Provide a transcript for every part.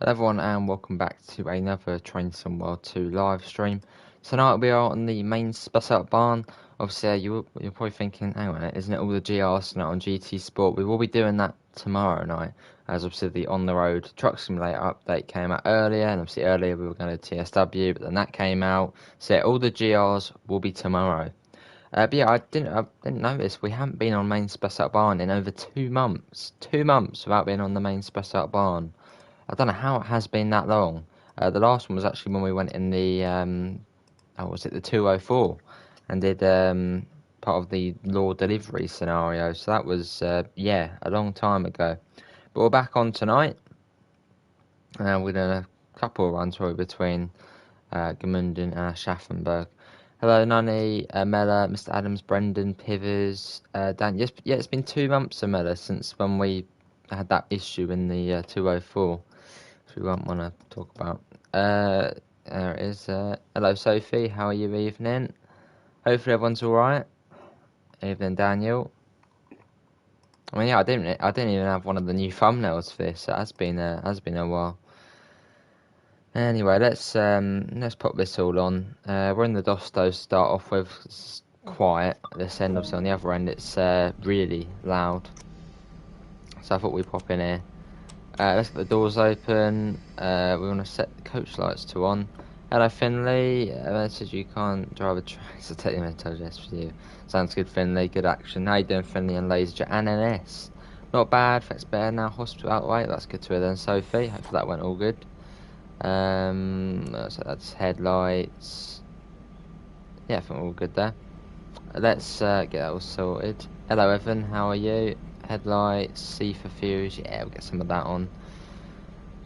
Hello everyone and welcome back to another Train Sim World 2 live stream. Tonight we are on the main Spessart Bahn. Obviously you're probably thinking, hang on, isn't it all the GRs tonight on GT Sport? We will be doing that tomorrow night, as obviously the on the road truck simulator update came out earlier, and obviously earlier we were going to TSW, but then that came out. So yeah, all the GRs will be tomorrow. But yeah, I didn't notice we haven't been on main Spessart Bahn in over 2 months. 2 months without being on the main Spessart Bahn. I don't know how it has been that long. The last one was actually when we went in the, was it the 204, and did part of the law delivery scenario. So that was, yeah, a long time ago. But we're back on tonight. We're doing a couple of runs probably between Gmunden and Schaffenberg. Hello, Nani, Mella, Mr. Adams, Brendan, Pivers, Dan. Yes, yeah, it's been 2 months, Mella, since when we had that issue in the 204. We won't want to talk about. There it is. Hello, Sophie. How are you, evening? Hopefully everyone's all right. Evening, Daniel. I mean, yeah, I didn't even have one of the new thumbnails for this. So it has been a while. Anyway, let's pop this all on. We're in the Dosto to start off with. It's quiet at this end. Obviously, on the other end, it's really loud. So I thought we'd pop in here. Let's get the doors open. We want to set the coach lights to on. Hello, Finley. Says you can't drive a train, so take the message. Yes, for you. Sounds good, Finley. Good action. How you doing, Finley and Laserjet and NS? Not bad. That's better now. Hospital out the way. That's good to hear then, Sophie. Hopefully that went all good. So that's headlights. Yeah, I think we're all good there. Let's get that all sorted. Hello, Evan. How are you? Headlights. C for fuse. Yeah, we'll get some of that on.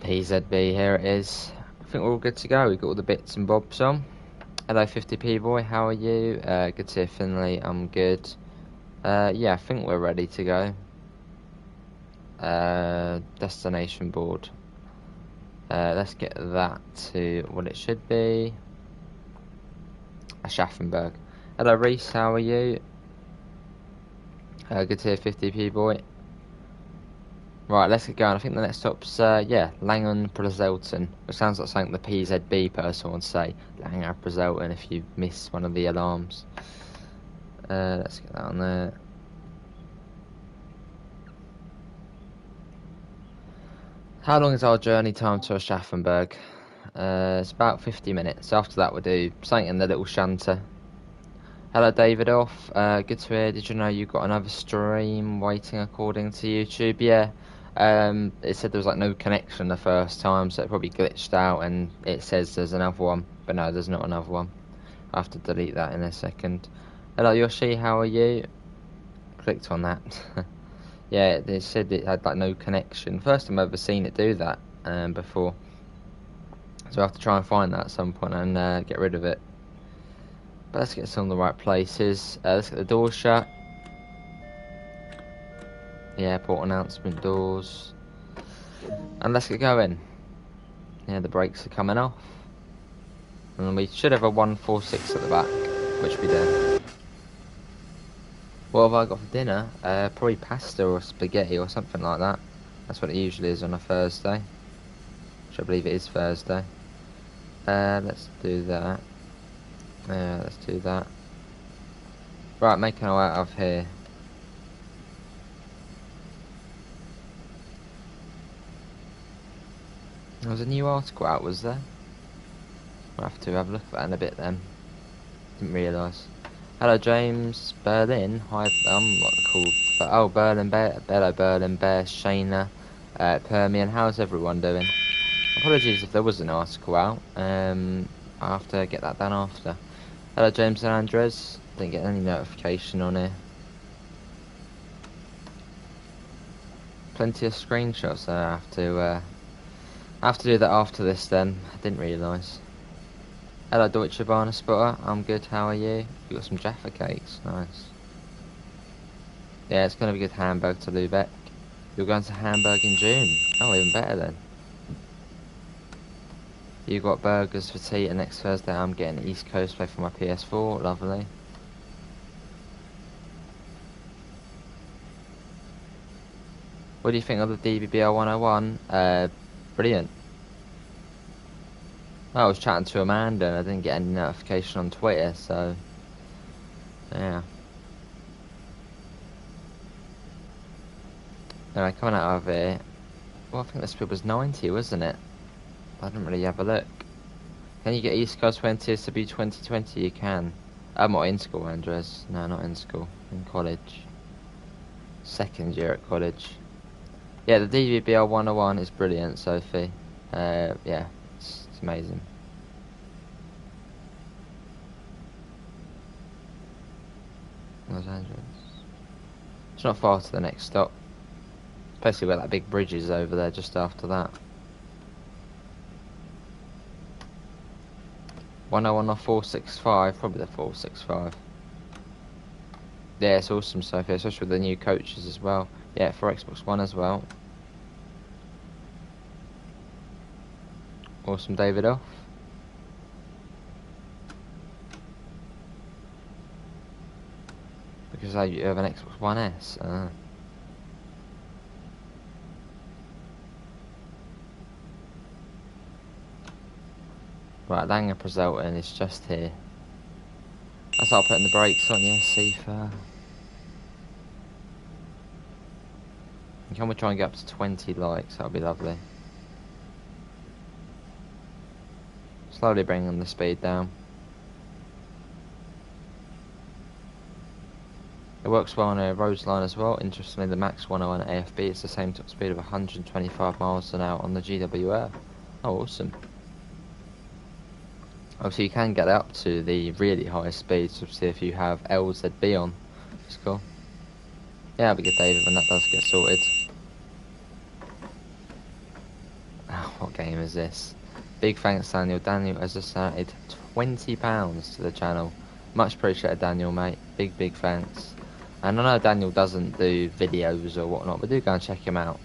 PZB, here it is. I think we're all good to go. We've got all the bits and bobs on. Hello, 50p boy. How are you? Good to hear, Finley. I'm good. Yeah, I think we're ready to go. Destination board. Let's get that to what it should be. Schaffenberg. Hello, Reese. How are you? Good to hear, 50p boy. Right, let's get going. I think the next stop's, Langen Prezelten, which sounds like something the PZB person would say. Langen Prezelten if you miss one of the alarms. Let's get that on there. How long is our journey time to Schaffenberg? It's about 50 minutes. After that, we'll do something in the little shanter. Hello, David Off. Good to hear. Did you know you got another stream waiting according to YouTube? Yeah. It said there was like no connection the first time, so it probably glitched out, and it says there's another one, but no, there's not another one. I have to delete that in a second. Hello, Yoshi. How are you? Clicked on that. Yeah, they said it had like no connection. First time I've ever seen it do that before. So I have to try and find that at some point and get rid of it. But let's get some of the right places. Let's get the doors shut. The airport announcement doors. And let's get going. Yeah, the brakes are coming off. And we should have a 146 at the back, which we do. What have I got for dinner? Probably pasta or spaghetti or something like that. That's what it usually is on a Thursday. Which I believe it is Thursday. Let's do that. Let's do that. Right, making our way out of here. There was a new article out, was there? We'll have to have a look at that in a bit then. Didn't realise. Hello, James. Berlin. Hi, what called? Oh, Berlin Bear. Hello, Berlin Bear. Shayna. Permian. How's everyone doing? Apologies if there was an article out. I'll have to get that done after. Hello, James and Andres. Didn't get any notification on here. Plenty of screenshots, so I have to do that after this then. I didn't realise. Hello, Deutsche Bahn Spotter. I'm good, how are you? You got some Jaffa cakes, nice. Yeah, it's going to be good. Hamburg to Lubeck. You're going to Hamburg in June. Oh, even better then. You got burgers for tea, and next Thursday I'm getting East Coast play for my PS4. Lovely. What do you think of the DBBL 101? Brilliant. I was chatting to Amanda and I didn't get any notification on Twitter, so yeah. Anyway, coming out of here, well, I think the speed was 90, wasn't it? I didn't really have a look. Can you get East Coast when TSW 2020? You can. I'm not in school, Andres. No, not in school. In college. Second year at college. Yeah, the DVBL 101 is brilliant, Sophie. Yeah, it's amazing. Los Angeles. It's not far to the next stop. Especially where that big bridge is over there just after that. 101 or 465, probably the 465. Yeah, it's awesome, Sophie, especially with the new coaches as well. Yeah, for Xbox One as well. Awesome, David off. Because you have an Xbox One S. Right, Langer Preselton is just here. I start putting the brakes on, yes, Sifa. Can we try and get up to 20 likes? That'll be lovely. Slowly bringing the speed down. It works well on a road line as well. Interestingly, the max 101 AFB is the same top speed of 125 miles an hour on the GWR. Oh, awesome. Obviously, you can get up to the really highest speeds, obviously, if you have LZB on. That's cool. Yeah, I'll be good, David, when that does get sorted. Oh, what game is this? Big thanks, Daniel. Daniel has just donated £20 to the channel. Much appreciated, Daniel, mate. Big thanks. And I know Daniel doesn't do videos or whatnot, but do go and check him out.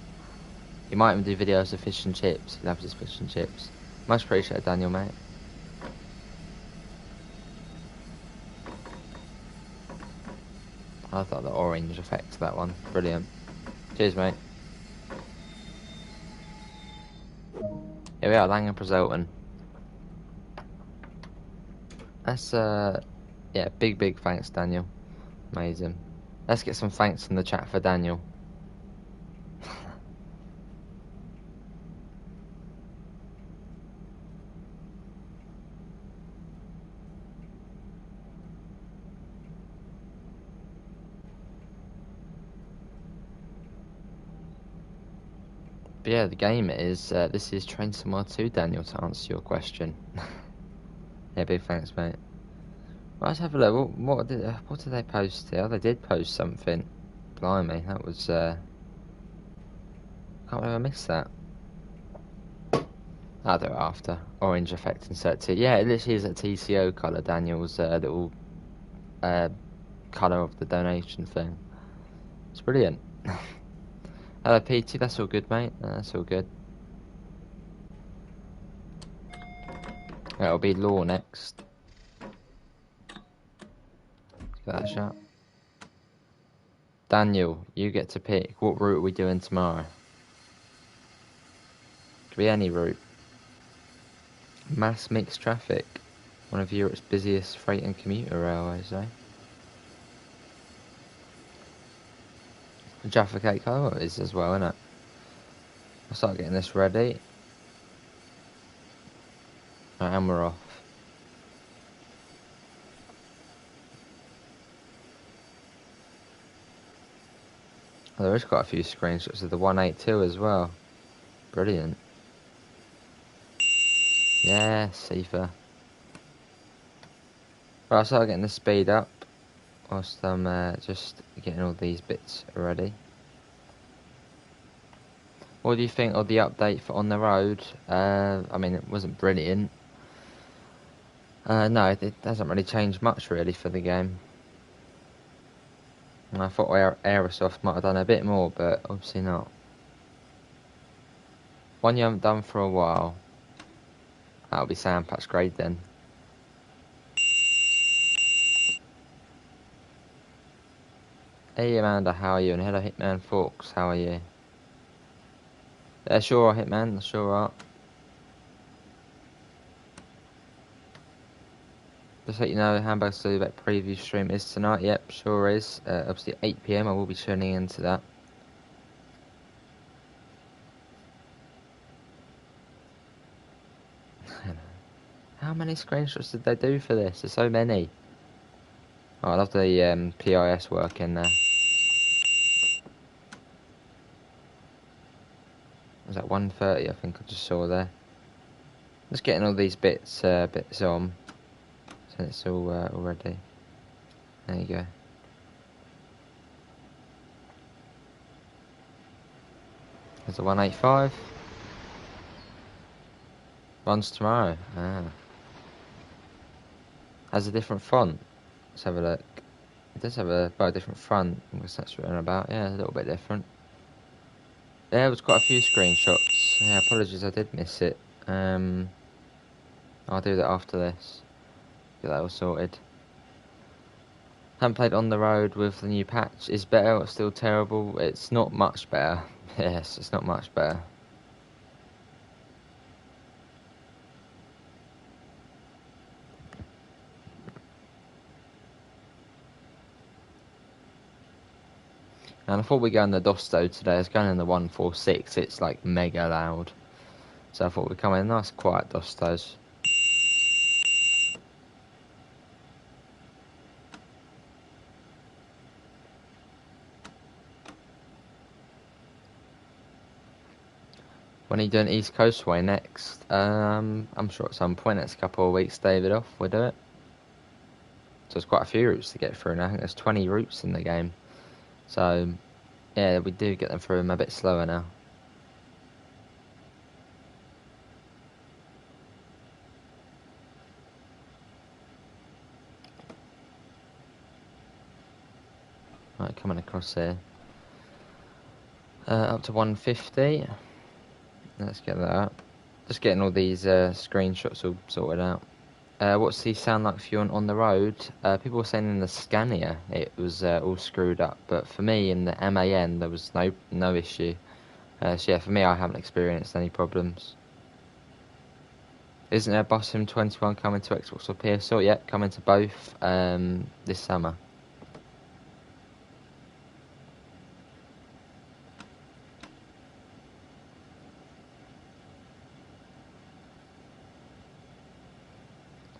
He might even do videos of fish and chips. He loves his fish and chips. Much appreciated, Daniel, mate. I thought the orange effect to that one. Brilliant. Cheers, mate. Here we are, Langer Preselton. That's, yeah, big thanks, Daniel. Amazing. Let's get some thanks in the chat for Daniel. But yeah, the game is, this is Train Somewhere 2, Daniel, to answer your question. Yeah, big thanks, mate. Right, let's have a look. What did they post here? Oh, they did post something. Blimey, that was, can't believe I missed that. I'll do it after. Orange effect insert T. Yeah, it literally is a TCO colour, Daniel's little colour of the donation thing. It's brilliant. Hello, Petey, that's all good, mate. That's all good. It'll be Law next. Get that shot. Daniel, you get to pick. What route are we doing tomorrow? Could be any route. Mass mixed traffic. One of Europe's busiest freight and commuter railways, eh? Jaffa Cake, oh, it is as well, isn't it? I'll start getting this ready. Right, and we're off. Oh, there is quite a few screenshots of the 182 as well. Brilliant. Yeah, safer. Right, I'll start getting the speed up whilst I'm just getting all these bits ready. What do you think of the update for On the Road? I mean, it wasn't brilliant. No, it hasn't really changed much really for the game. I thought Aerosoft might have done a bit more, but obviously not. One you haven't done for a while. That'll be Sandpatch Grade then. Hey Amanda, how are you? And hello Hitman Forks, how are you? Sure, Hitman, sure. Just let you know, Hamburg Silhouette preview stream is tonight. Yep, sure is. Obviously 8 PM. I will be tuning into that. How many screenshots did they do for this? There's so many. Oh, I love the PIS work in there. Was that 1:30? I think I just saw there. Just getting all these bits on, so it's all ready. There you go. There's a 185. Runs tomorrow. Ah. Has a different font. Let's have a look. It does have a different front. I guess that's written about. Yeah, a little bit different. There was quite a few screenshots. Yeah, apologies, I did miss it. I'll do that after this. Get that all sorted. Haven't played on the road with the new patch. Is better, it's still terrible. It's not much better. Yes, it's not much better. And I thought we'd go in the Dosto today. I was going in the 146. It's like mega loud. So I thought we'd come in nice quiet Dostos. When are you doing East Coast Way next? I'm sure at some point, next couple of weeks, David off, we'll do it. So there's quite a few routes to get through now. I think there's 20 routes in the game. So, yeah, we do get them through them a bit slower now. Right, coming across here. Up to 150. Let's get that up. Just getting all these screenshots all sorted out. What's the sound like for you on the road? People were saying in the Scania it was all screwed up, but for me in the MAN there was no issue. So yeah, for me I haven't experienced any problems. Isn't there Bus Sim 21 coming to Xbox or PS4? Yep, coming to both this summer.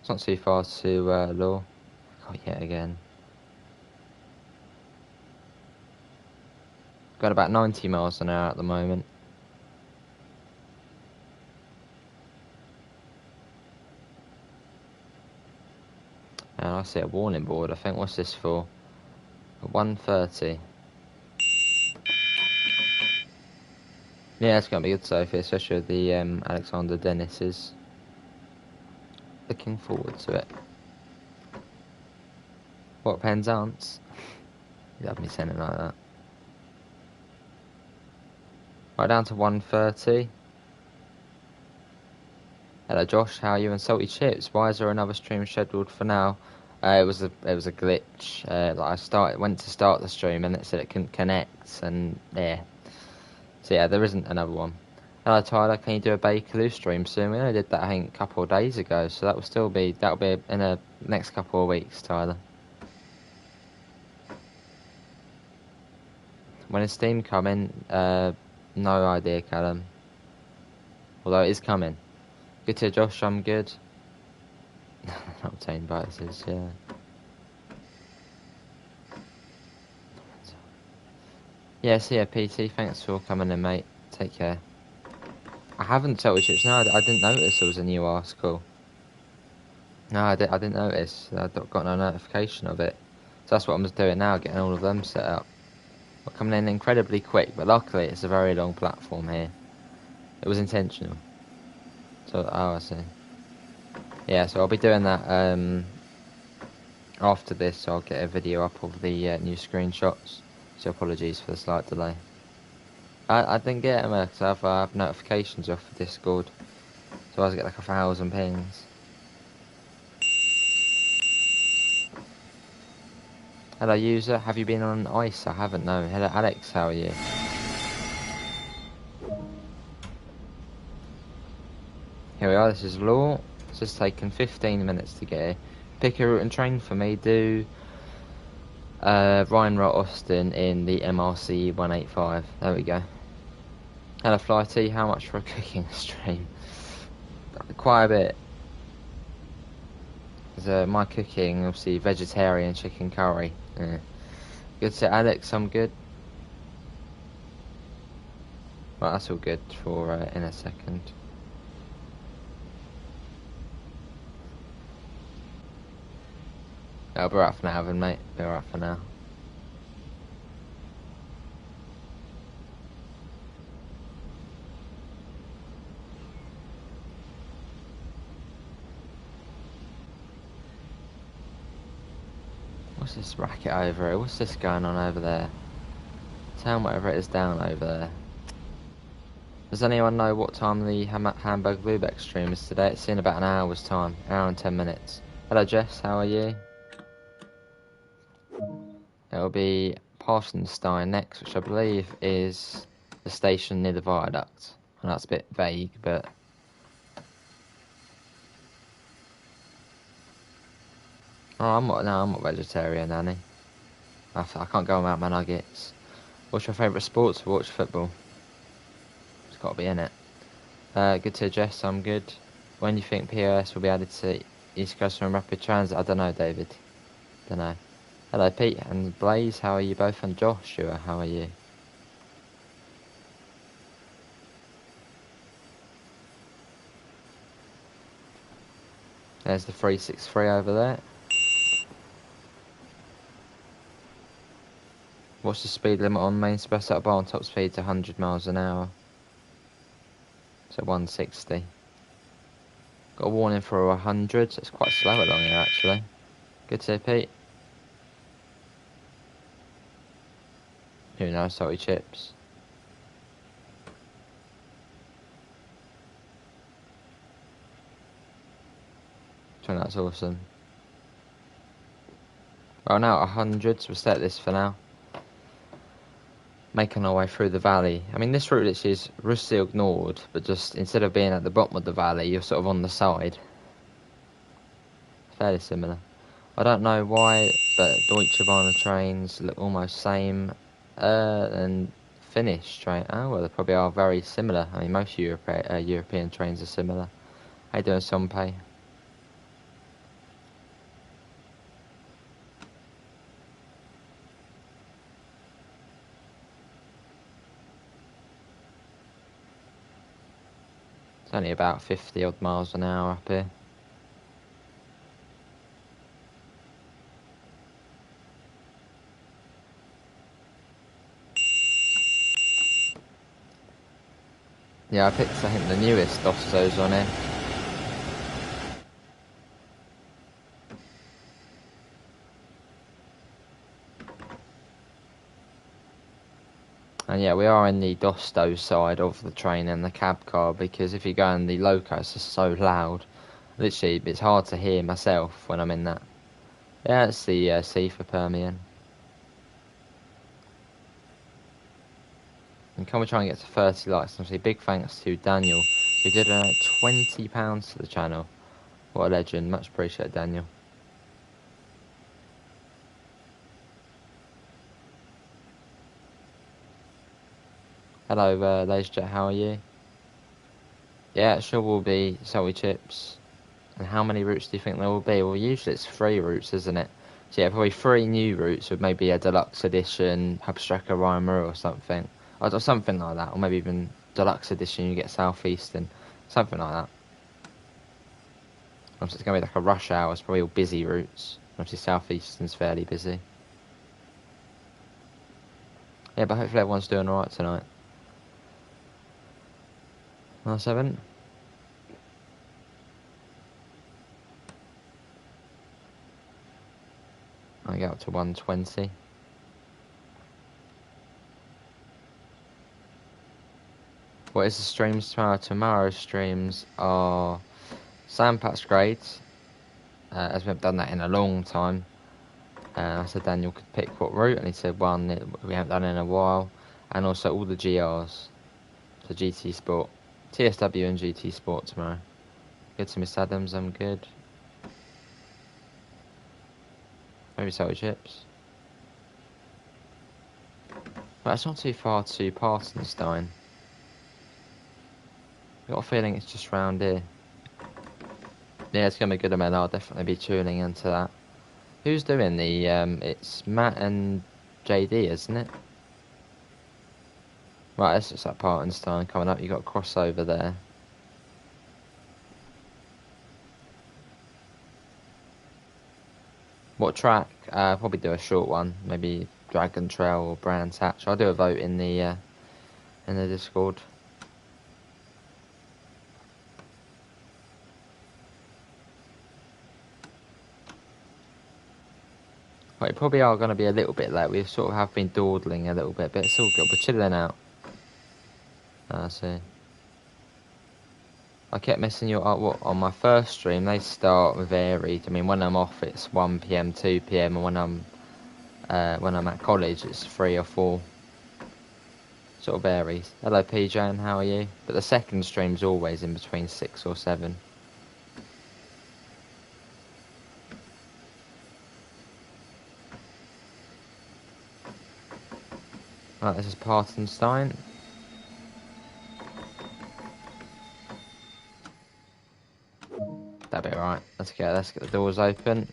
It's not too far to Law. Oh, yet again. Got about 90 miles an hour at the moment. And I see a warning board. I think, what's this for? 130. Yeah, it's going to be good, Sophie, especially with the Alexander Dennis's. Looking forward to it. What, Penzance? You have me saying it like that. Right, down to 130. Hello Josh, how are you? And Salty Chips, why is there another stream scheduled for now? It was a glitch. Like I went to start the stream and it said it couldn't connect, and yeah. So yeah, there isn't another one. Hello Tyler, can you do a Bakerloo stream soon? We only did that I think a couple of days ago, so that'll be in the next couple of weeks, Tyler. When is Steam coming? No idea, Callum. Although it is coming. Good to Josh, I'm good. Not obtained bonuses, yeah. Yeah, see ya, PT. Thanks for coming in, mate. Take care. I haven't told you. No, I didn't notice there was a new article. No, I didn't notice. I got no notification of it. So that's what I'm just doing now, getting all of them set up. We're coming in incredibly quick, but luckily it's a very long platform here. It was intentional. So, oh, I see. Yeah, so I'll be doing that after this, so I'll get a video up of the new screenshots. So apologies for the slight delay. I didn't get them because I have notifications off of Discord, so I get like 1,000 pings. Hello user, have you been on ice? I haven't, no. Hello Alex, how are you? Here we are, this is Law. It's just taken 15 minutes to get here. Pick a route and train for me. Do Ryan Rot Austin in the MRC 185. There we go. Hello Flighty, how much for a cooking stream? Quite a bit. My cooking, obviously vegetarian chicken curry. Yeah. Good to Alex, I'm good. Well, that's all good for in a second. I'll be right for now, then, mate. Be right for now. What's this racket over here? What's this going on over there? Town whatever it is down over there. Does anyone know what time the Hamburg Lübeck stream is today? It's in about an hour's time. Hour and 10 minutes. Hello Jess, how are you? It'll be Parthenstein next, which I believe is the station near the viaduct. And that's a bit vague, but... Oh, I'm not vegetarian, Annie. I can't go without my nuggets. What's your favourite sport to watch? Football. It's got to be in it. Good to Jess, I'm good. When do you think POS will be added to East Coast and Rapid Transit? I don't know, David. Don't know. Hello, Pete and Blaze. How are you both? And Joshua, how are you? There's the 363 over there. What's the speed limit on main Spessart Bahn? Top speed to 100 miles an hour. So 160. Got a warning for 100, so it's quite slow along here actually. Good to see Pete. Who knows, salty chips. I think that's awesome. Well, now at 100, so we'll stay at this for now. Making our way through the valley. I mean, this route is Russia ignored, but just instead of being at the bottom of the valley, you're sort of on the side. Fairly similar. I don't know why, but Deutsche Bahn trains look almost same and Finnish train. Oh, well, they probably are very similar. I mean, most European trains are similar. How you doing, Sonpei? It's only about 50 odd miles an hour up here. Yeah, I picked, I think, the newest Dostos on here. And yeah, we are in the Dosto side of the train and the cab car, because if you go in the locos, it's so loud. Literally, it's hard to hear myself when I'm in that. Yeah, it's the C for Permian. And can we try and get to 30 likes? Obviously, big thanks to Daniel, who did donate £20 to the channel. What a legend. Much appreciated, Daniel. Hello, LaserJet, how are you? Yeah, it sure will be salty chips. And how many routes do you think there will be? Well, usually it's 3 routes, isn't it? So yeah, probably 3 new routes with maybe a deluxe edition, Hubstrecker, Reimer or something. Or something like that. Or maybe even deluxe edition, you get Southeastern. Something like that. Obviously it's going to be like a rush hour. It's probably all busy routes. Obviously Southeastern's fairly busy. Yeah, but hopefully everyone's doing alright tonight. 7. I get up to 120. What is the streams tomorrow? Tomorrow's streams are Sandpatch grades, as we haven't done that in a long time. I said Daniel could pick what route, and he said one that we haven't done in a while, and also all the GRs, the GT Sport, TSW and GT Sport tomorrow. Good to Miss Adams, I'm good. Maybe salty chips. But it's not too far to Parthenstein. I've got a feeling it's just round here. Yeah, it's going to be good, man. I'll definitely be tuning into that. Who's doing the, it's Matt and JD, isn't it? Right, it's just that Parthenstein coming up. You got a crossover there. What track? Probably do a short one. Maybe Dragon Trail or Brands Hatch. I'll do a vote in the Discord. Well, it probably are going to be a little bit late. We sort of have been dawdling a little bit, but it's all good. We're chilling out. I see. I kept missing your artwork on my first stream. They start varied. I mean, when I'm off, it's 1 PM, 2 PM, and when I'm at college, it's 3 or 4. Sort of varies. Hello, PJ, how are you? But the second stream's always in between 6 or 7. Right, this is Parthenstein. That'll be alright. Let's get the doors open.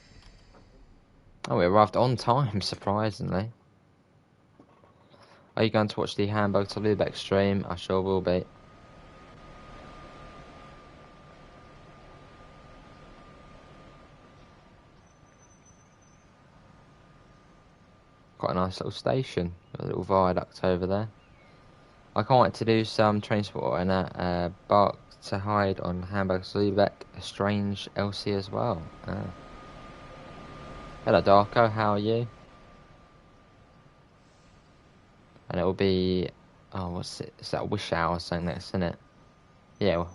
Oh, we arrived on time, surprisingly. Are you going to watch the Hamburg to Lübeck stream? I sure will be. Quite a nice little station. Got a little viaduct over there. I can't wait to do some transport and Bark to hide on Hamburg to Lübeck. A strange LC as well. Hello, Darko. How are you? And it'll be, oh, what's it? Is that Wish-Ow or something next, isn't it? Yeah,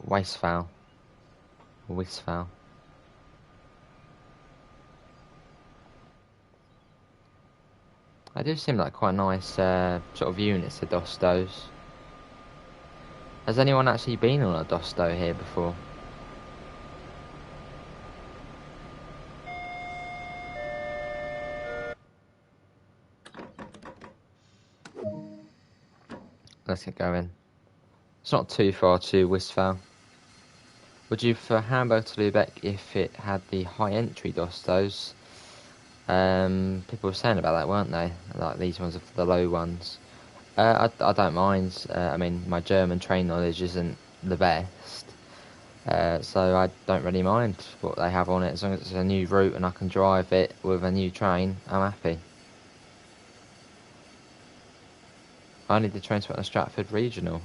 Wastefowl. Wastefowl. I do seem like quite nice sort of units, the Dostos. Has anyone actually been on a Dosto here before? Let's get going. It's not too far to Westphal. Would you prefer Hamburg to Lübeck if it had the high entry Dostos? People were saying about that, weren't they? Like these ones are for the low ones. I don't mind. I mean, my German train knowledge isn't the best, so I don't really mind what they have on it. As long as it's a new route and I can drive it with a new train, I'm happy. I need the train to the Stratford Regional.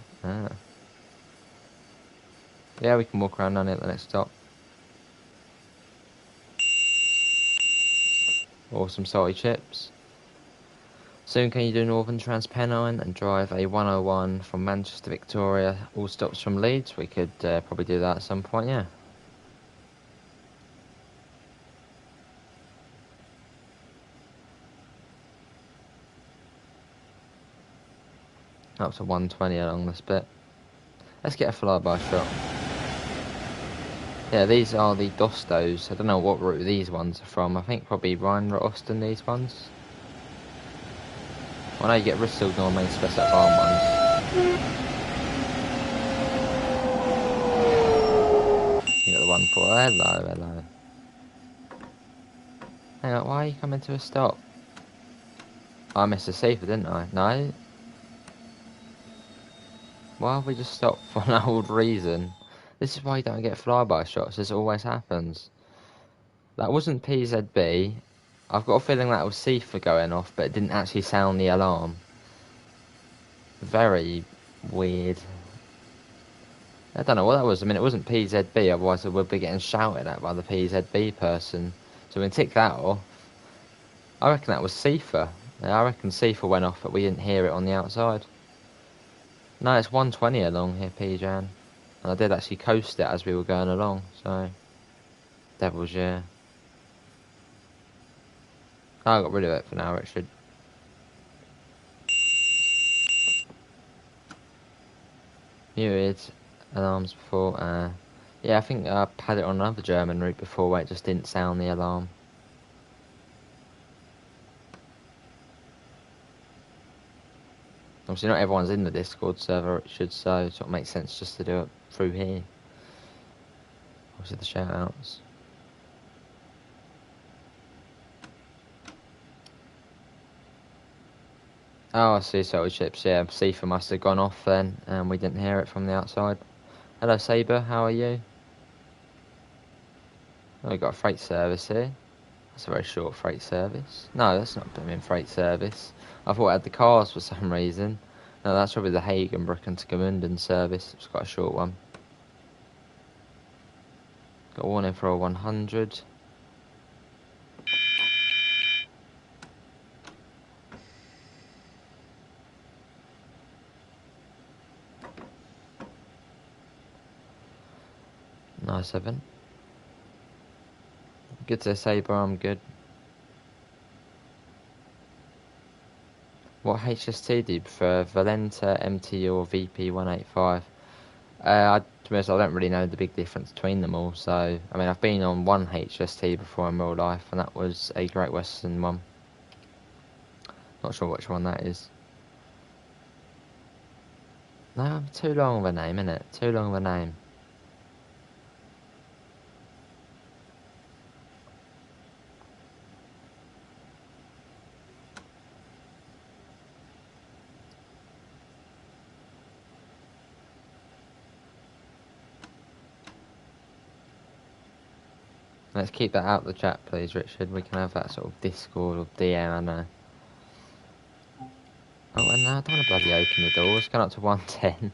Yeah, we can walk around on it at the next stop. Awesome salty chips. Soon can you do Northern Transpennine and drive a 101 from Manchester, Victoria, all stops from Leeds? We could probably do that at some point, yeah. Up to 120 along this bit. Let's get a flyby shot. Yeah, these are the Dostos. I don't know what route these ones are from. I think probably Rhine-Austin, these ones. I know you get Bristol normally, Spessart Bahn ones. You got the 1-4. Hello. Hang on, why are you coming to a stop? I missed a safer, didn't I? No? Why have we just stopped for an old reason? This is why you don't get flyby shots. This always happens. That wasn't PZB. I've got a feeling that was CIFA going off, but it didn't actually sound the alarm. Very weird. I don't know what that was. I mean, it wasn't PZB, otherwise I would be getting shouted at by the PZB person. So we can tick that off. I reckon that was CIFA. I reckon CIFA went off, but we didn't hear it on the outside. No, it's 120 along here, P-Jan. And I did actually coast it as we were going along, so... Devils, yeah. I got rid of it for now, Richard. Muted alarms before, yeah, I think I've had it on another German route before where it just didn't sound the alarm. Obviously not everyone's in the Discord server, it should, so it sort of makes sense just to do it through here. Obviously the shout outs. Oh, I see, salty chips, yeah, Sifa must have gone off then, and we didn't hear it from the outside. Hello Sabre, how are you? Oh, we got a freight service here. That's a very short freight service. No, that's not blooming freight service. I thought it had the cars for some reason. No, that's probably the Hagenbrücken to Gemünden service. It's quite a short one. Got a warning for a 100. Nice, Evan. Good to say, bro, I'm good. What HST do you prefer, Valenta, MT or VP185? To be honest, I don't really know the big difference between them all, so, I mean, I've been on one HST before in real life, and that was a Great Western one. Not sure which one that is. No, too long of a name, innit? Too long of a name. Let's keep that out of the chat, please, Richard. We can have that sort of Discord or DM, I know. Oh, and no, I don't want to bloody open the doors. Going up to 110.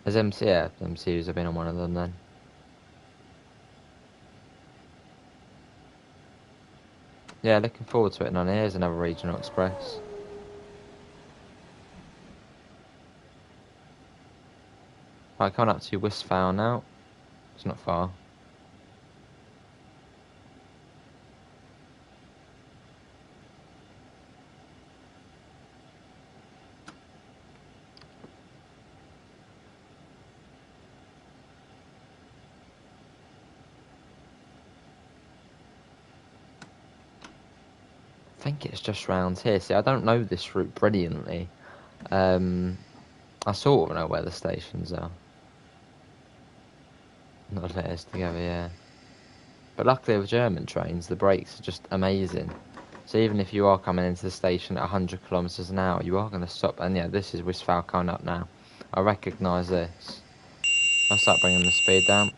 There's MC, yeah, MCUs have been on one of them then. Yeah, looking forward to it. And on here's another regional express. Right, coming up to Westphal now. It's not far. I think it's just round here. See, I don't know this route brilliantly. I sort of know where the stations are. Not letters together, yeah. But luckily with German trains, the brakes are just amazing. So even if you are coming into the station at 100 kilometers an hour, you are going to stop. And yeah, this is Westphal coming up now. I recognise this. I'll start bringing the speed down.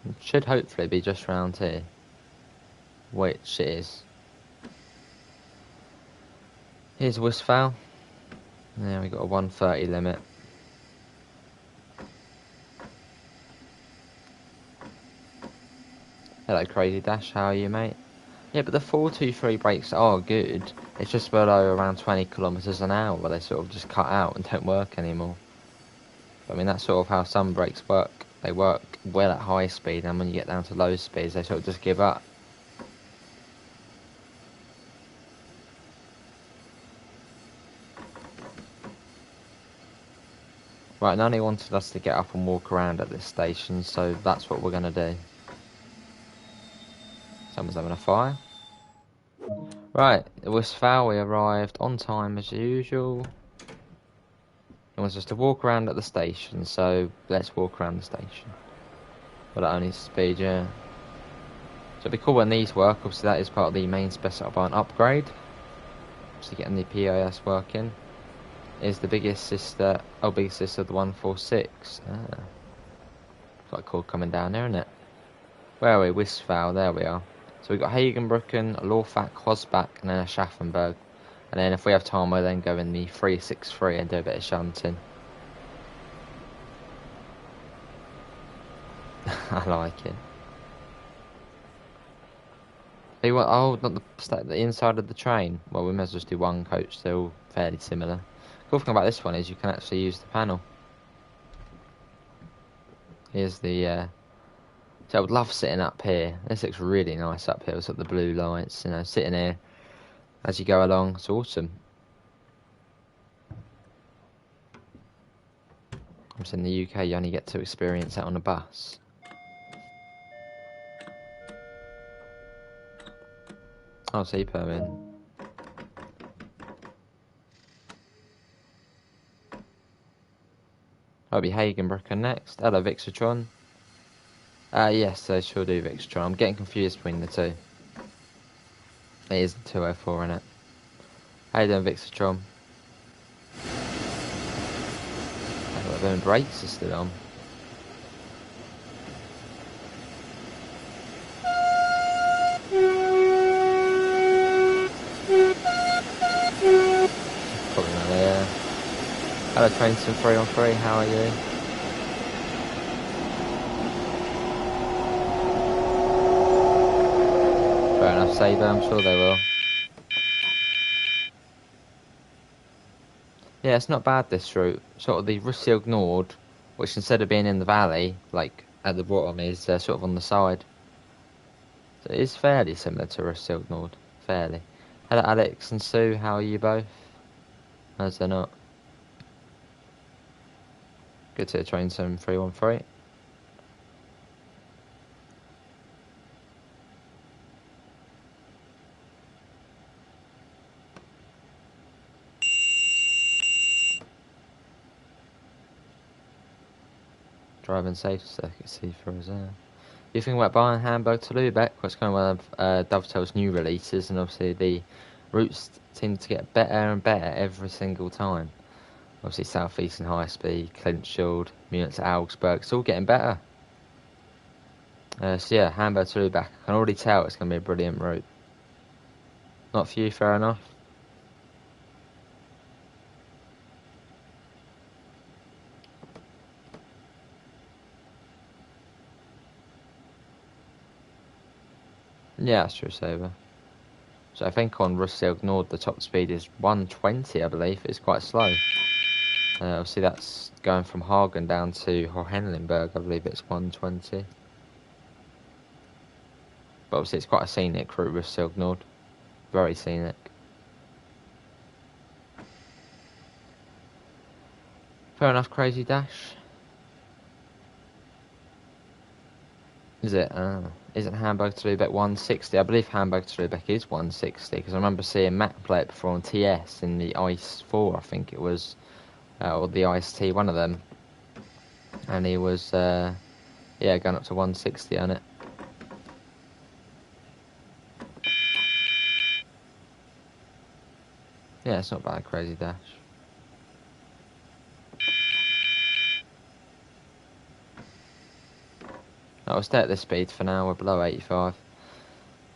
It should hopefully be just round here. Which it is. Here's Westphal. Yeah, we got a 130 limit. Hello Crazy Dash, how are you, mate? Yeah, but the 423 brakes are good. It's just below around 20 kilometers an hour where they sort of just cut out and don't work anymore. But, I mean, that's sort of how some brakes work. They work well at high speed, and when you get down to low speeds, they sort of just give up. Right, Nani wanted us to get up and walk around at this station, so that's what we're going to do. Someone's having a fire. Right, it was foul. We arrived on time as usual. It wants us to walk around at the station, so let's walk around the station. But that only speed, yeah. So it'd be cool when these work. Obviously, that is part of the main Spessart Bahn upgrade. Obviously, getting the PIS working. Is the biggest sister, biggest sister of the 146. Ah. Quite cool coming down there, isn't it? Where are we? Westphal, there we are. So we've got Hagenbrücken, a Lorfach, Hosbach, and then a Schaffenberg. And then if we have time, we'll then go in the 363 and do a bit of shunting. I like it. You want, oh, not the inside of the train. Well, we may as well just do one coach, they're all fairly similar. Cool thing about this one is you can actually use the panel. Here's the, so I would love sitting up here. This looks really nice up here. It's got the blue lights, you know, sitting here as you go along. It's awesome. Obviously in the UK, you only get to experience that on a bus. I'll see permit. I'll be Hagenbrook next. Hello, Vixatron. Yes, I shall do Vixatron. I'm getting confused between the two. It is the 204 in it. How you doing, Vixatron? The brakes are still on. Probably not there. Hello, Trainson 313, how are you? Fair enough, Saber, I'm sure they will. Yeah, it's not bad, this route. Sort of the Russilg Nord, which instead of being in the valley, like at the bottom, is sort of on the side. So it is fairly similar to Russilg Nord. Fairly. Hello, Alex and Sue, how are you both? How's they not? Good to train some 313. Driving safe circuit C for us there. You think about Bahn, Hamburg to Lübeck? What's kind of one of Dovetail's new releases, and obviously the routes seem to get better and better every single time. Obviously Southeastern High Speed, Clinchfield, Munich to Augsburg, it's all getting better. So yeah, Hamburg to Lübeck. I can already tell it's going to be a brilliant route. Not for you, fair enough. Yeah, that's true, Saber. So I think on Russilg Nord the top speed is 120, I believe. It's quite slow. Obviously that's going from Hagen down to Hohenlimberg, I believe it's 120. But obviously it's quite a scenic route, Russilg Nord. Very scenic. Fair enough, Crazy Dash. Is it? Isn't Hamburg to Lübeck 160? I believe Hamburg to Lübeck is 160, because I remember seeing Matt play it before on TS in the Ice 4, I think it was. Or the Ice T, one of them. And he was, yeah, going up to 160 on it. Yeah, it's not bad, Crazy Dash. I'll stay at this speed for now, we're below 85.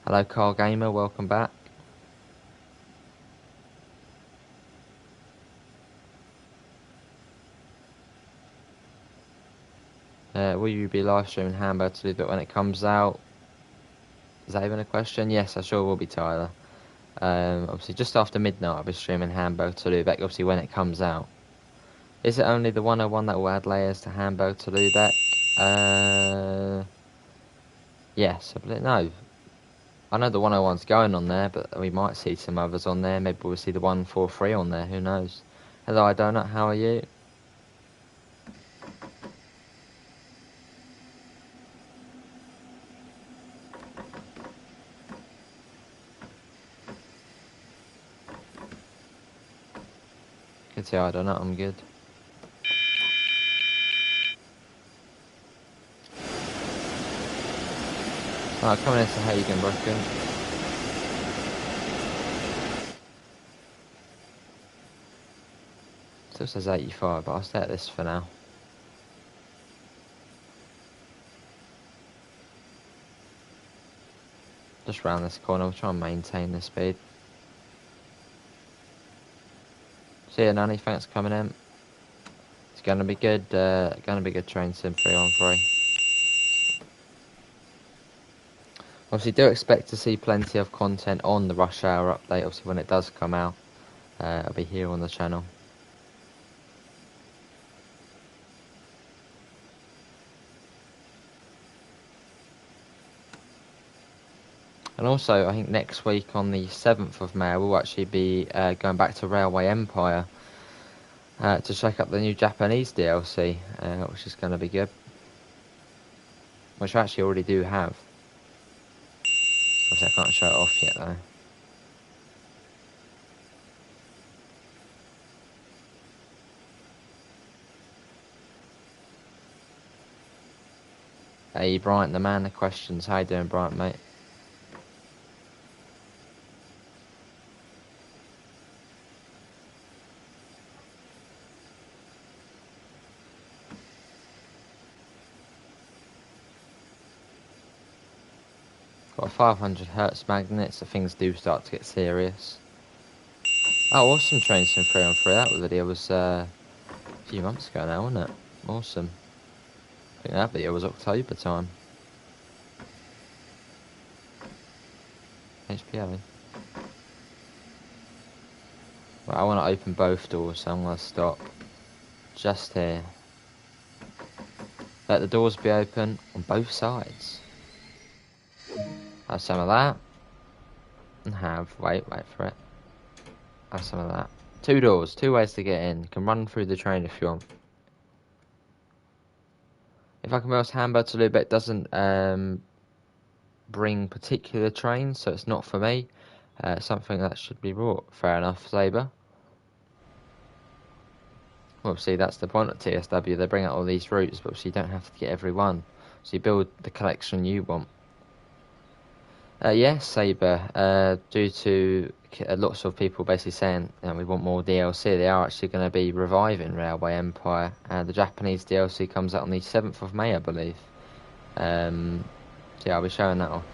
Hello, Car Gamer, welcome back. Will you be live streaming Hamburg to Lübeck when it comes out? Is that even a question? Yes, I sure will be, Tyler. Obviously, just after midnight, I'll be streaming Hamburg to Lübeck, obviously, when it comes out. Is it only the 101 that will add layers to Hamburg to Lübeck? Yes, I believe. No. I know the 101's going on there, but we might see some others on there. Maybe we'll see the 143 on there, who knows? Hello, I Donut, how are you? Good to see I Donut, I'm good. Alright, coming into Hagenbrook. Still says 85, but I'll stay at this for now. Just round this corner, we'll try and maintain the speed. See you, Nanny, thanks for coming in. It's gonna be good, train sim 3-on-3. Obviously, do expect to see plenty of content on the Rush Hour update, obviously, when it does come out. I'll be here on the channel. And also, I think next week on the 7th of May, we'll actually be going back to Railway Empire to check out the new Japanese DLC, which is going to be good. Which I actually already do have. Obviously, I can't show it off yet, though. Hey, Bryant, the man of questions. How you doing, Bryant, mate? Got a 500 hertz magnet, so things do start to get serious. Oh, awesome, Train Sim 3 on 3. That video was a few months ago now, wasn't it? Awesome. I think that video was October time. HPO. Right, I want to open both doors, so I'm going to stop just here. Let the doors be open on both sides. Have some of that. And wait for it. Have some of that. 2 doors, 2 ways to get in. You can run through the train if you want. If I can mouse handbell to loop, it doesn't bring particular trains, so it's not for me. Something that should be brought. Fair enough, Sabre. Obviously, that's the point of TSW. They bring out all these routes, but obviously you don't have to get every one. So you build the collection you want. Yes, Sabre. Due to lots of people basically saying we want more DLC, they are actually going to be reviving Railway Empire. The Japanese DLC comes out on the 7th of May, I believe. So yeah, I'll be showing that off.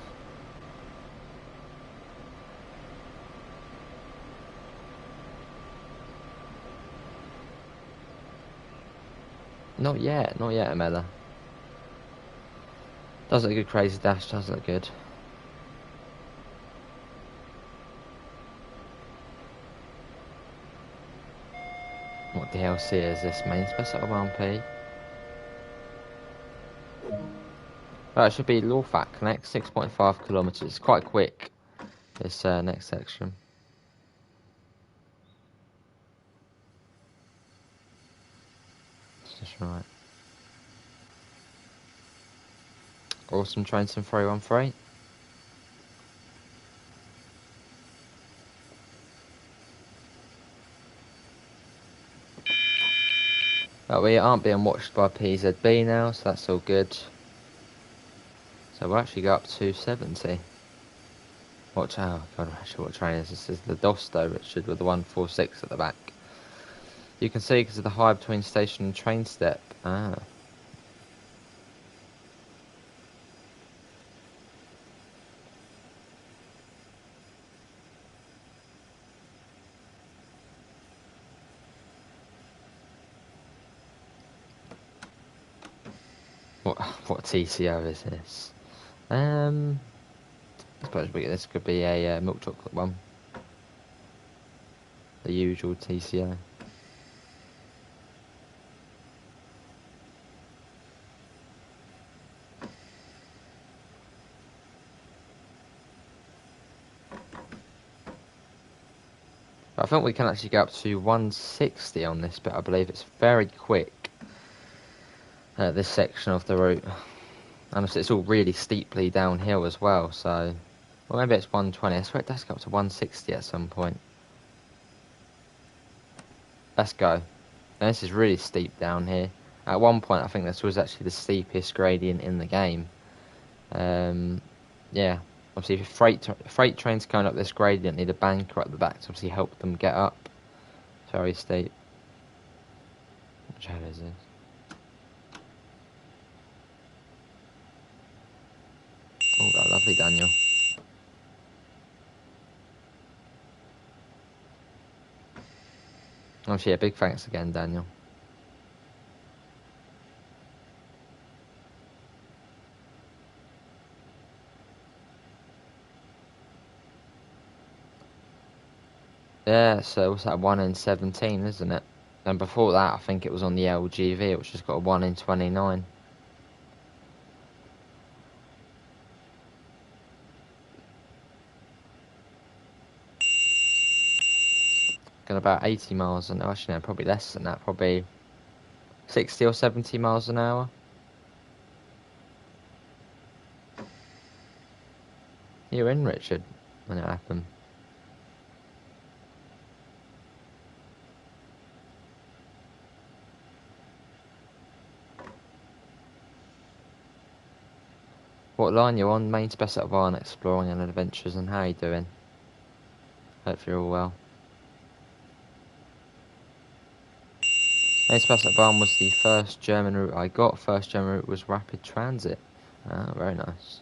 Not yet, Amela. Does look good, Crazy Dash, does look good. What DLC is this, main Spessart 1P? Right, it should be Lawfat Connect, 6.5 kilometres. It's quite quick, this next section. That's just right. Awesome, Train Sim 313. But we aren't being watched by PZB now, so that's all good. So we'll actually go up to 70. Watch out, God, actually what train is this? This is the Dosto, Richard, with the 146 at the back. You can see because of the high between station and train step. Ah. What TCO is this? I suppose this could be a milk chocolate one. The usual TCO. I think we can actually go up to 160 on this bit. I believe it's very quick. This section of the route. And it's all really steeply downhill as well, so... Well, maybe it's 120. I swear it does go up to 160 at some point. Let's go. Now, this is really steep down here. At one point, I think this was actually the steepest gradient in the game. Yeah. Obviously, if freight trains going up this gradient, need a banker at the back to obviously help them get up. It's very steep. Which hell is this? Oh, lovely, Daniel. Obviously, a big thanks again, Daniel. Yeah, so what's that, 1 in 17, isn't it? And before that, I think it was on the LGV, which has got a 1 in 29. Got about 80 miles an hour. Actually, no, probably less than that. Probably 60 or 70 miles an hour. You were in, Richard, when it happened. What line you on? Main Spessart Bahn, exploring and adventures, and how you doing? Hope you're all well. Main Spessart Bahn was the first German route I got. First German route was rapid transit. Very nice.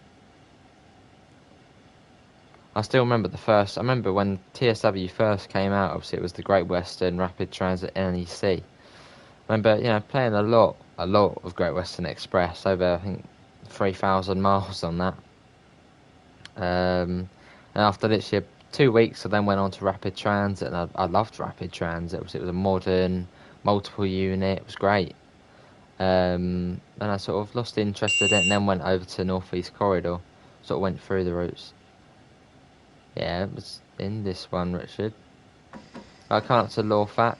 I still remember I remember when TSW first came out, obviously it was the Great Western Rapid Transit NEC. I remember, playing a lot of Great Western Express, over, I think, 3,000 miles on that. And after literally 2 weeks, I then went on to Rapid Transit, and I loved Rapid Transit. It was a modern, multiple unit, it was great. And I sort of lost interest in it, and then went over to North East Corridor, sort of went through the routes. Yeah, it was in this one, Richard. I can't to Lawfack.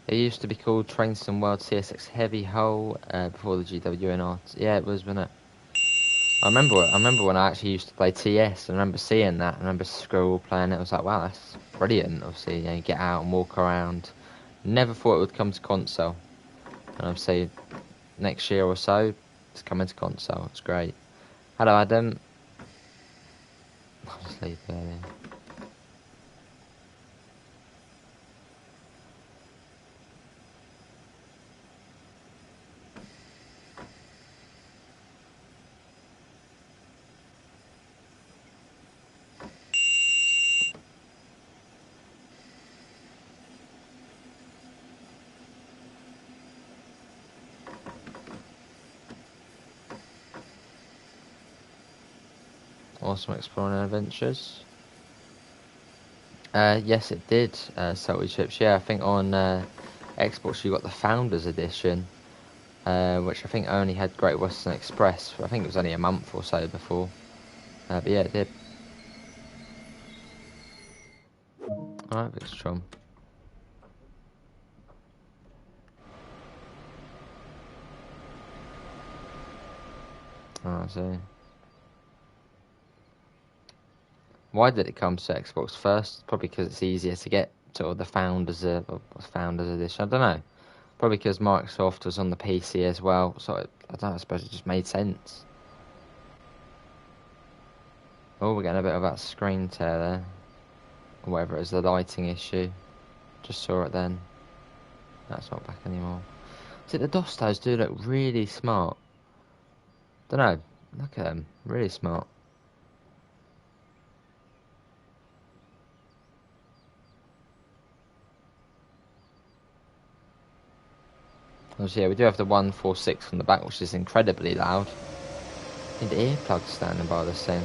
It used to be called Trainston World CSX Heavy Hull before the GWNR. Yeah, it was, wasn't it? I remember when I actually used to play TS. I remember seeing that. I remember Squirrel playing it. I was like, wow, that's brilliant. Obviously, you get out and walk around. Never thought it would come to console. And obviously, next year or so, it's coming to console. It's great. Hello, Adam. I'll sleep early. Awesome Exploring Adventures. Yes, it did. Salty Chips. Yeah, I think on Xbox you got the Founders Edition, which I think only had Great Western Express. I think it was only a month or so before. But yeah, it did. Alright, Victron. Oh, I see. Why did it come to Xbox first? Probably because it's easier to get sort of the Founders Edition. I don't know. Probably because Microsoft was on the PC as well. So I don't know. I suppose it just made sense. Oh, we're getting a bit of that screen tear there, or whatever it is, the lighting issue. Just saw it then. That's not back anymore. See, the Dostos do look really smart. Don't know. Look at them. Really smart. Obviously, yeah, we do have the 146 on the back, which is incredibly loud. Need earplugs standing by this thing.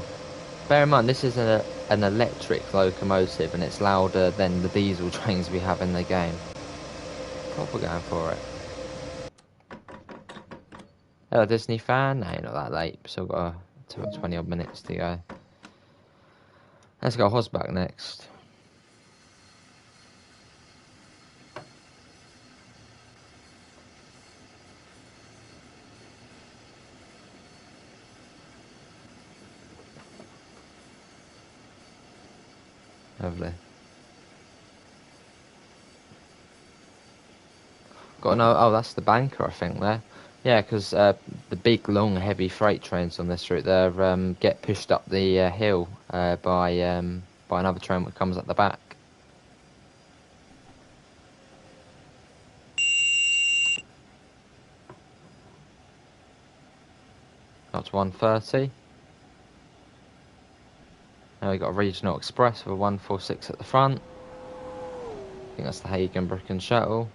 Bear in mind, this is an electric locomotive, and it's louder than the diesel trains we have in the game. Proper going for it. Hello, Disney fan. No, you're not that late. Still got 20 odd minutes to go. Let's go Hosback next. Lovely. Got no. Oh, that's the banker, I think. There. Yeah, because the big, long, heavy freight trains on this route, they get pushed up the hill by another train that comes at the back. That's 130. Now we've got a regional express with a 146 at the front. I think that's the Hagen-Bricken shuttle.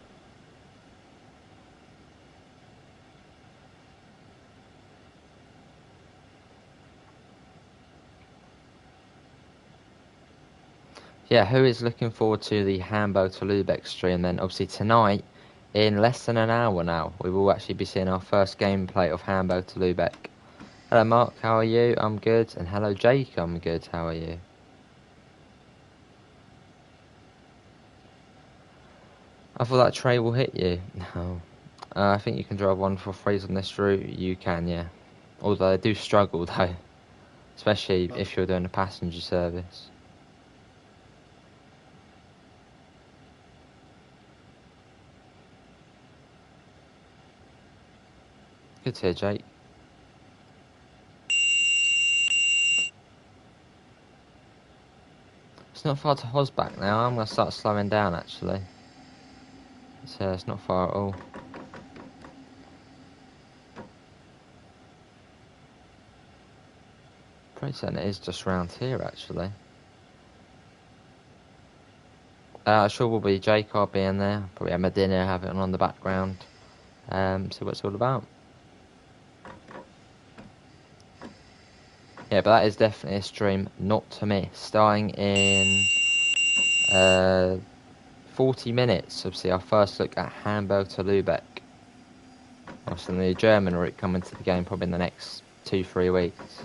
Yeah, who is looking forward to the Hamburg to Lübeck stream then? Obviously tonight, in less than an hour now, we will actually be seeing our first gameplay of Hamburg to Lübeck. Hello Mark, how are you? I'm good. And hello Jake, I'm good. How are you? I thought that tray will hit you. No. I think you can drive 143s on this route. You can, yeah. Although they do struggle though, especially if you're doing a passenger service. Good to hear, Jake. It's not far to Hosbach now. I'm going to start slowing down actually. It's not far at all. Pretty certain it is just round here actually. Sure will be Jake. I'll be in there. Probably have my dinner, have it on the background. See what it's all about. Yeah, but that is definitely a stream not to miss. Starting in 40 minutes, obviously our first look at Hamburg to Lübeck. Obviously the German route coming to the game probably in the next 2-3 weeks.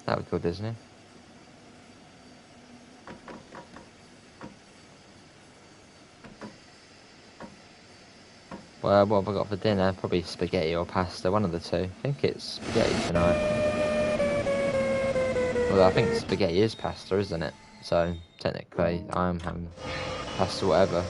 That would be good, isn't it? Well, what have I got for dinner? Probably spaghetti or pasta, one of the two. I think it's spaghetti tonight. Well, I think spaghetti is pasta, isn't it? So, technically, I'm having pasta whatever.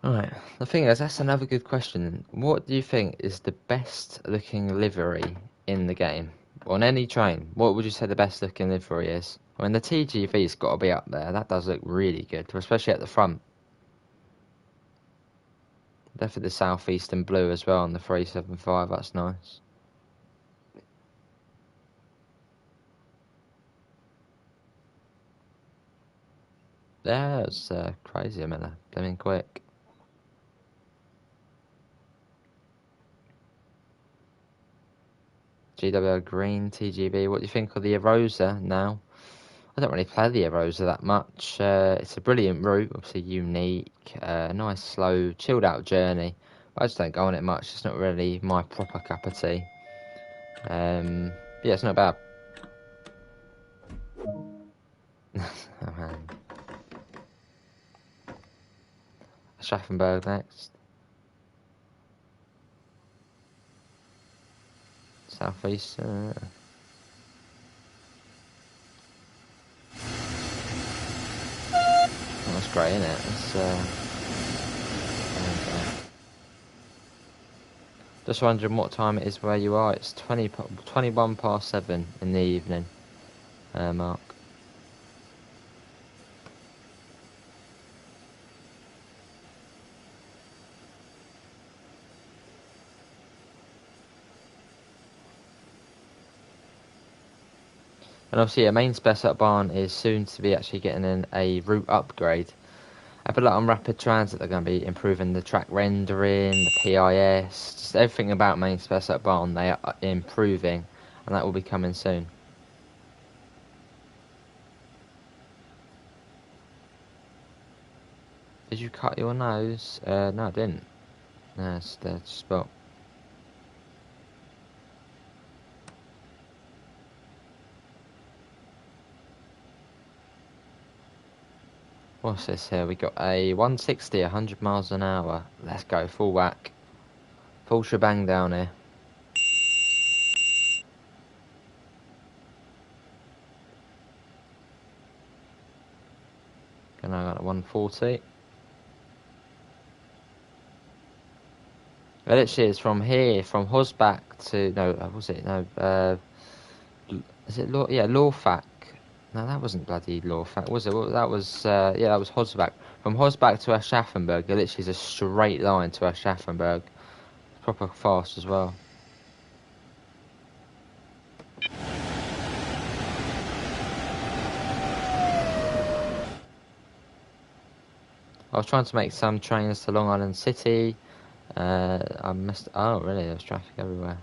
Right, the thing is, that's another good question. What do you think is the best looking livery in the game? On any train, what would you say the best looking livery is? I mean, the TGV's got to be up there. That does look really good, especially at the front. Definitely the southeastern blue as well on the 375, that's nice. Yeah, it's crazy, Miller. Blooming quick. GWO Green, TGV. What do you think of the Arosa now? I don't really play the Arosa that much. It's a brilliant route, obviously unique, nice, slow, chilled out journey. But I just don't go on it much. It's not really my proper cup of tea. Yeah, it's not bad. Oh, man. Schaffenberg next. Southeast. Oh, that's great, isn't it? It's, just wondering what time it is where you are. It's 21 past 7 in the evening, Mark. And obviously, a main Spessart Bahn is soon to be actually getting in a route upgrade. I feel like on Rapid Transit, they're going to be improving the track rendering, the PIS, just everything about main Spessart Bahn they are improving, and that will be coming soon. Did you cut your nose? No, I didn't. No, it's the spot. What's this here? We got a 160, 100 miles an hour. Let's go, full whack. Full shebang down here. Going on at 140. Well, literally, it's from here, from Hosbach to, no, was it? No, is it yeah, Lorfak. No, that wasn't bloody Lorfak, was it? That was, yeah, that was Hosbach. From Hosbach to Schaffenberg, it literally is a straight line to Schaffenberg. Proper fast as well. I was trying to make some trains to Long Island City. I missed. Oh, really? There's traffic everywhere.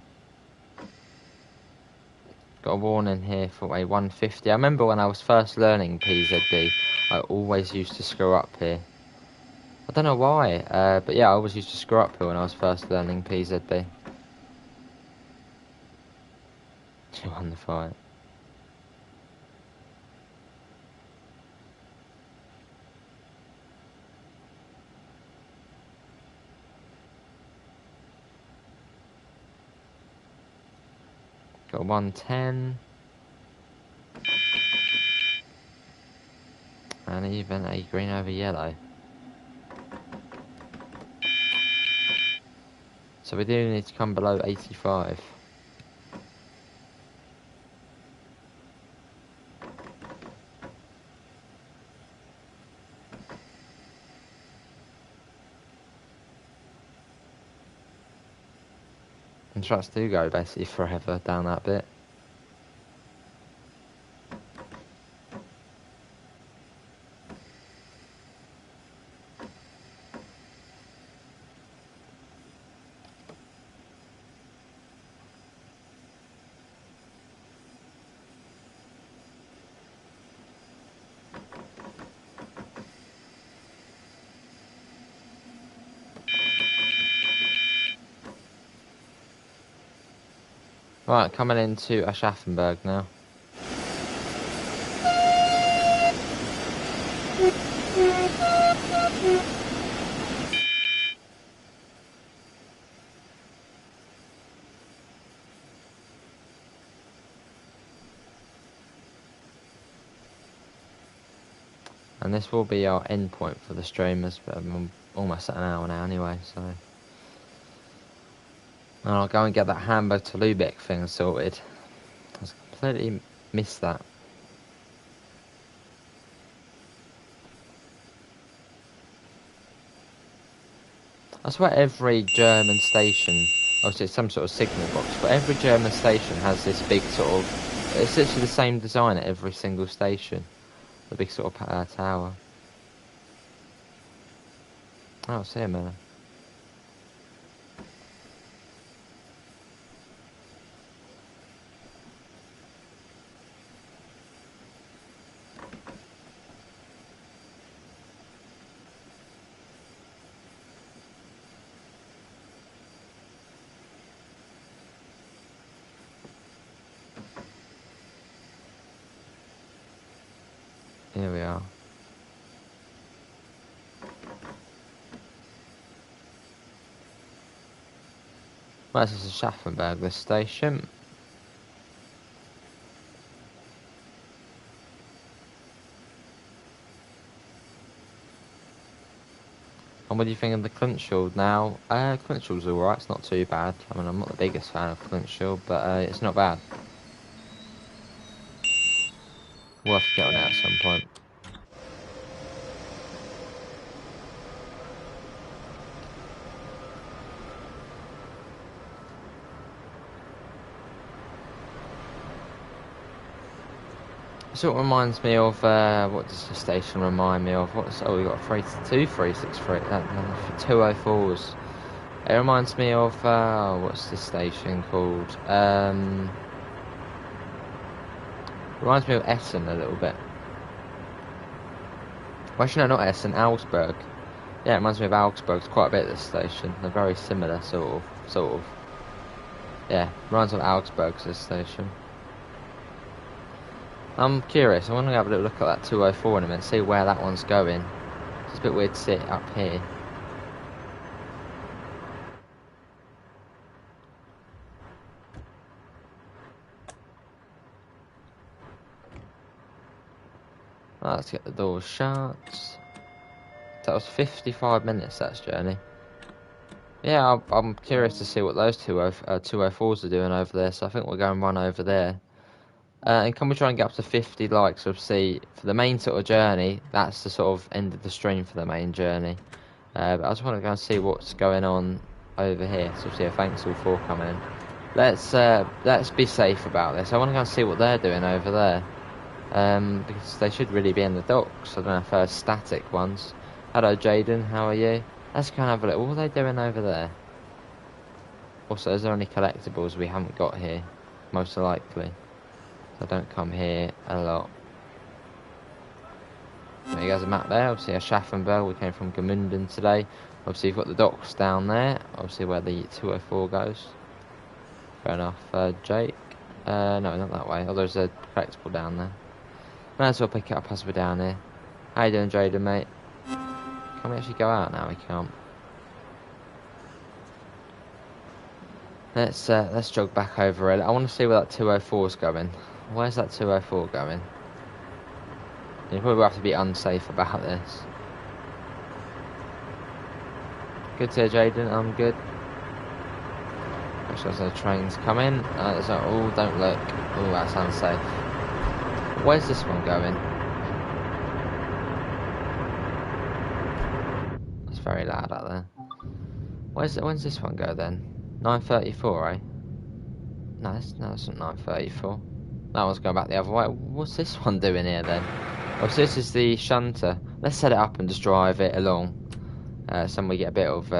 Got a warning here for a 150. I remember when I was first learning PZD, I always used to screw up here. I don't know why, but yeah, I always used to screw uphill when I was first learning PZB. She won the fight. Got 110. And even a green over yellow. So we do need to come below 85. And tracks do go basically forever down that bit. Right, coming into a Schaffenberg now. And this will be our end point for the streamers, but I'm almost at an hour now anyway, so... And I'll go and get that Hamburg to Lübeck thing sorted. I completely missed that. I swear every German station, obviously it's some sort of signal box, but every German station has this big sort of... It's literally the same design at every single station. The big sort of tower. Oh, see him, man. Here we are. Well, this is Schaffenberg, this station. And what do you think of the Clinchfield now? Clinchfield's alright, it's not too bad. I mean, I'm not the biggest fan of Clinchfield, but it's not bad. We'll have to get on it at some point. It sort of reminds me of, what does the station remind me of? Oh, we got 363, 204s. It reminds me of, what's this station called? Reminds me of Essen a little bit. Well, actually, no, not Essen, Augsburg. Yeah, it reminds me of Augsburg quite a bit, this station. They're very similar, sort of. Yeah, reminds me of Augsburg, this station. I'm curious, I want to have a little look at that 204 in a minute, see where that one's going. It's a bit weird to see it up here. Right, let's get the doors shut. That was 55 minutes, that journey. Yeah, I'm curious to see what those 204s are doing over there, so I think we'll go and run over there. And can we try and get up to 50 likes? Obviously, for the main sort of journey, that's the sort of end of the stream for the main journey. But I just want to go and see what's going on over here. So, yeah, thanks all for coming. Let's be safe about this. I want to go and see what they're doing over there. Because they should really be in the docks. I don't know if they're static ones. Hello, Jaden. How are you? Let's go and have a look. What are they doing over there? Also, is there any collectibles we haven't got here? Most likely. I don't come here a lot. There you guys a map there. Obviously, a Schaffenberg. We came from Gemünden today. Obviously, you've got the docks down there. Obviously, where the 204 goes. Fair enough, Jake. No, not that way. Oh, there's a collectible down there. Might as well pick it up as we're down here. How you doing, Jaden, mate? Can we actually go out now? We can't. Let's jog back over it. I want to see where that 204 is going. Where's that 204 going? You probably will have to be unsafe about this. Good to hear, Jaden. I'm good. Actually, there's no trains coming. Oh, don't look. Oh, that's unsafe. Where's this one going? It's very loud out there. When's this one go then? 9:34, eh? No, it's not 9:34. That one's going back the other way. What's this one doing here then? Oh, so this is the shunter. Let's set it up and just drive it along. So we get a bit of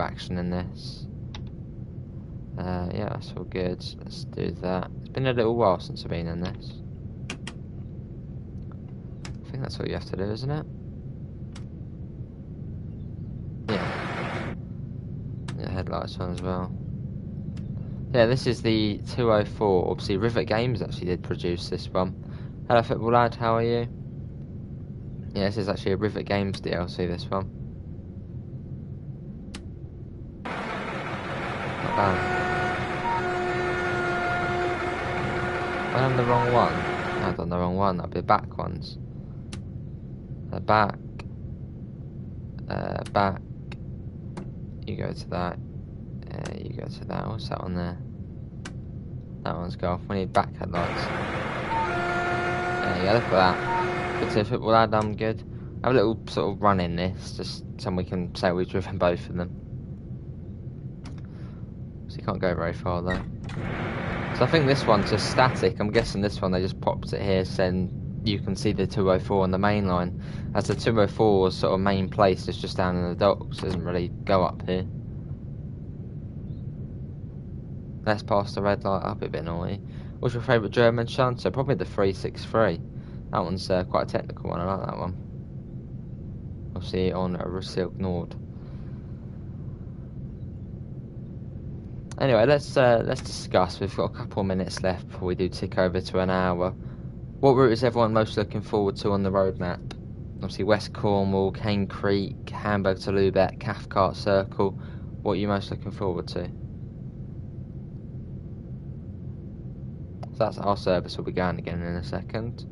action in this. Yeah, that's all good. Let's do that. It's been a little while since I've been in this. I think that's what you have to do, isn't it? Yeah. Yeah, headlights on as well. Yeah, this is the 204. Obviously, Rivet Games actually did produce this one. Hello, football lad. How are you? Yeah, this is actually a Rivet Games DLC. This one. Not bad. I done the wrong one. I've done the wrong one. That'll be the back ones. Back. Back. You go to that. You go to that. What's that one there? That one's go off. We need back headlights. Yeah, look at that. Good to football lad. I'm good. Have a little sort of run in this, just so we can say we've driven both of them. So you can't go very far though. So I think this one's just static. I'm guessing this one they just popped it here, so you can see the 204 on the main line. As the 204's sort of main place is just down in the docks, it doesn't really go up here. Let's pass the red light up a bit, naughty. What's your favourite German shunter? Probably the 363. That one's quite a technical one. I like that one. Obviously on Silk Nord. Anyway, let's discuss. We've got a couple of minutes left before we do tick over to an hour. What route is everyone most looking forward to on the roadmap? Obviously West Cornwall, Cane Creek, Hamburg to Lübeck, Cathcart Circle. What are you most looking forward to? So that's our service. Will be going again in a second.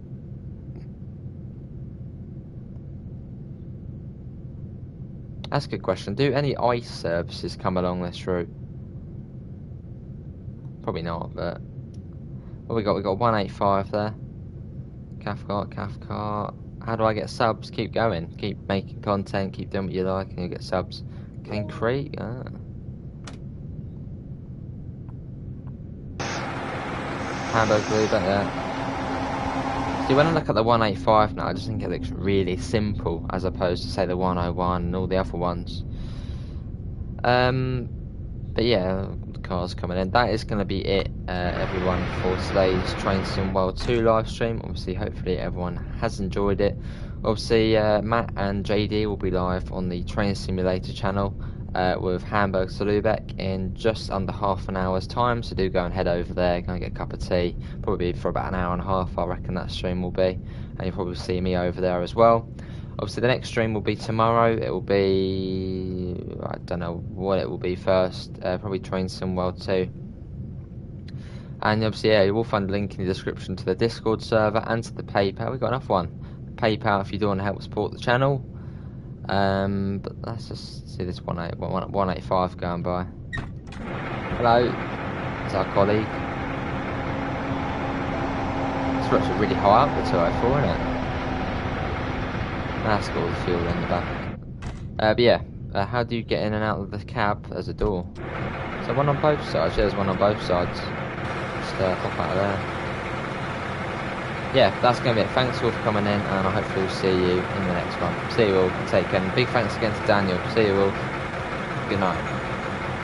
That's a good question. Do any ice services come along this route? Probably not, but what we got? We got 185 there. Cathcart. How do I get subs? Keep going. Keep making content. Keep doing what you like, and you get subs. Cane Creek. Hamburg Lübeck there. See, when I look at the 185 now, I just think it looks really simple as opposed to say the 101 and all the other ones. But yeah, the cars coming in. That is going to be it, everyone, for today's Train Sim World 2 live stream. Obviously, hopefully everyone has enjoyed it. Obviously, Matt and JD will be live on the Train Simulator channel with Hamburg to Lübeck in just under half an hour's time. So do go and head over there, go and get a cup of tea. Probably for about an hour and a half, I reckon that stream will be. And you'll probably see me over there as well. Obviously, the next stream will be tomorrow. It will be... I don't know what it will be first. Probably Train Sim World 2. And obviously, yeah, you will find a link in the description to the Discord server and to the PayPal. We've got enough one. PayPal if you do want to help support the channel. But let's just see this 185 going by. Hello. It's our colleague. It's actually really high up, the 204, isn't it? That's got all the fuel in the back. But yeah, how do you get in and out of the cab? There's a door. So one on both sides? Yeah, there's one on both sides. Just hop out of there. Yeah, that's going to be it. Thanks all for coming in, and I hopefully will see you in the next one. See you all. Take care. And big thanks again to Daniel. See you all. Good night.